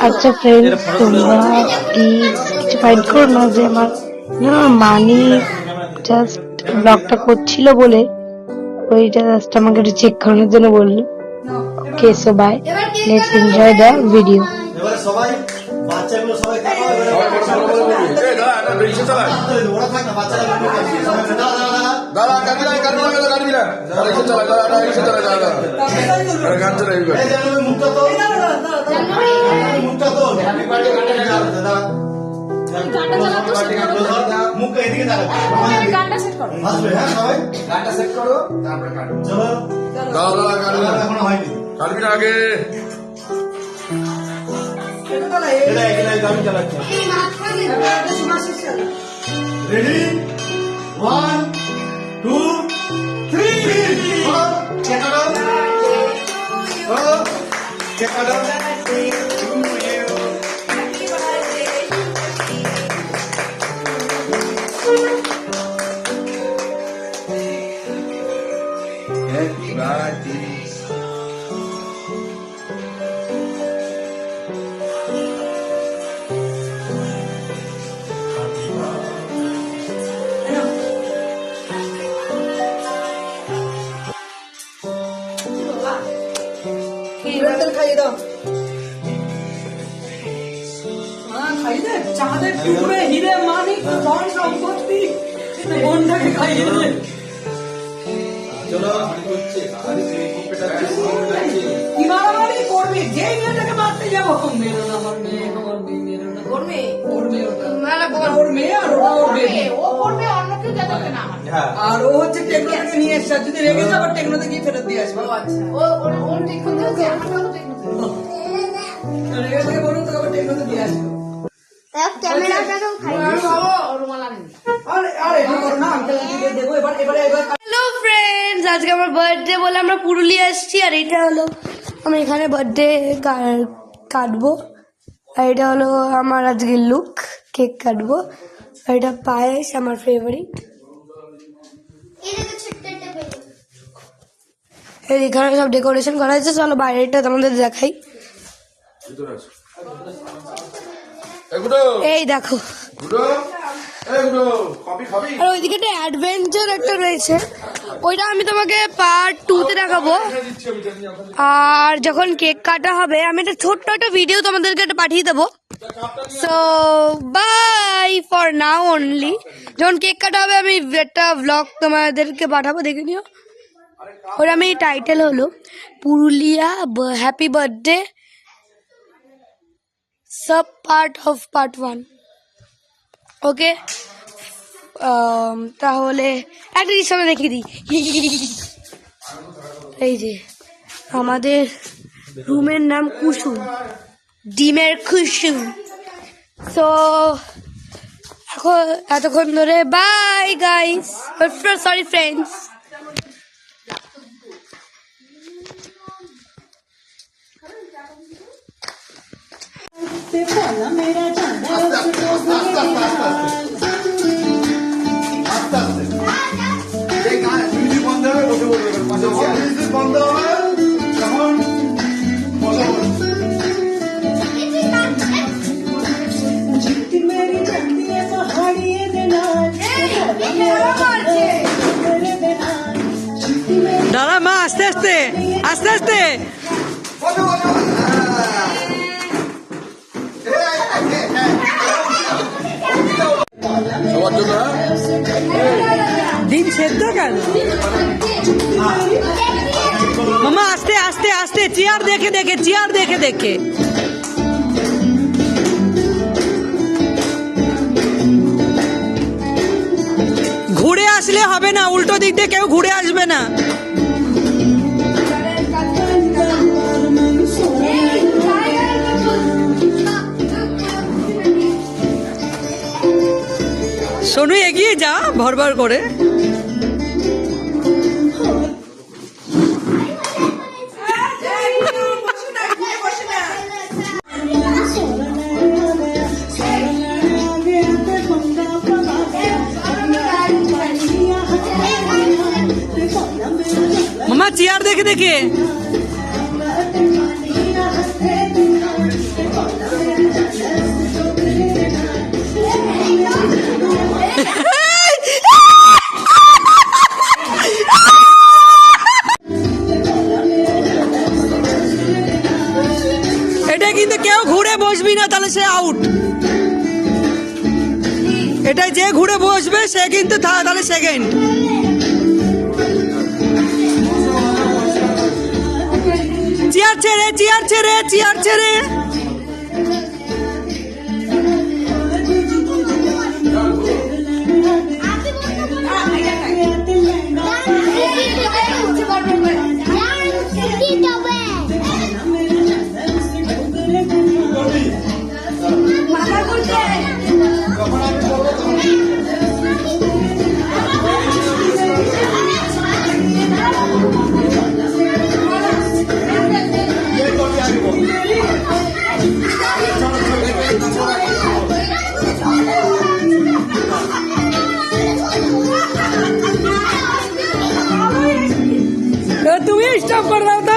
আচ্ছা ফ্রেন্ডস, তোমরা প্লিজ কিছু ফাইন্ড করো না যে আমার মানি জাস্ট ব্লগটা করছিল বলে ওইটা জাস্ট আমাকে একটু চেক করানোর জন্য বললো। Okay, so bye, let's enjoy the video. এবারে সবাই বাচ্চাগুলো সবাই ওরা থাক না, বাচ্চারা মুখটা তো মুখটা এদিকে গানটা সেট করো, আসবে। হ্যাঁ সবাই গানটা সেট করো, তারপরে কাটো। চলো এখনো হয়নি, কাটবি না আগে। রেডি, 1 2 3 চেক করো, চেক করো। খাইয়ে দাও, খাইয়ে দে। চাঁদের টুকরে হিরে মানিক ধন সম্পত্তি বোনটাকে খাইয়ে দে। কি মারামারি করবি? যে মেয়েটাকে মারতে যাবো, মেরো না আমার মেয়ে, আমার মেয়ে মেরো না। ওর মেয়ে ওর মেয়ে আর ওটা ওর বেবি। ও করবে, অন্য কেউ যাবে না। আর ও হচ্ছে টেকনো থেকে নিয়ে এসছে, যদি রেগে যাবে টেকনোতে গিয়ে ফেরত দিয়ে আসবে। আচ্ছা, ও টেকনো থেকে রেগে থেকে বলুন তো আবার টেকনোতে দিয়ে আসবে। হ্যালো ফ্রেন্ডস, আজকে আমার বার্থডে বলে আমরা পুরুলিয়া এসেছি। আর এটা হলো আমি এখানে বার্থডে কাটবো। আর এটা হলো আমার আজকে লুক, কেক কাটবো। আর এটা পায়েস, আমার ফেভারিট। এখানে সব ডেকোরেশন করা হয়েছে। চলো বাইরেটা তোমাদের দেখাই। এই দেখো, আর ওইদিকে একটা অ্যাডভেঞ্চার একটা রয়েছে, ওইটা আমি তোমাকে পার্ট 2-তে দেখাবো। আর যখন কেক কাটা হবে আমি একটা ছোট্ট একটা ভিডিও তোমাদেরকে একটা পাঠিয়ে দেবো। So bye for now only. যখন কেক কাটা হবে আমি একটা ব্লগ তোমাদেরকে পাঠাবো, দেখে নিও। ওটা আমি টাইটেল হলো পুরুলিয়া হ্যাপি বার্থডে সব পার্ট অফ পার্ট 1। ওকে, তাহলে একটা জিনিস আমরা দেখিয়ে দিই। এই যে আমাদের রুমের নাম কুসুম, ডিমের কুসুম। সো এখন এতক্ষণ ধরে বাই গাইস, সরি ফ্রেন্ডস। দাঁড়া মা, আস্তে আস্তে আস্তে আস্তে। ডিম সেদ্ধ কেন মামা? আস্তে আস্তে আস্তে, চেয়ার দেখে দেখে, চেয়ার দেখে দেখে। ঘুরে আসলে হবে না, উল্টো দিক দিয়ে কেউ ঘুরে আসবে না। সোনু এগিয়ে যা ভরভর করে। মামা চেয়ার দেখে দেখে। এটা যে ঘুরে বসবে সে কিন্তু তাহলে সেকেন্ড। চেয়ার ছেড়ে চেয়ার ছেড়ে চেয়ার ছেড়ে। তুমি স্টপ করে দাও তো।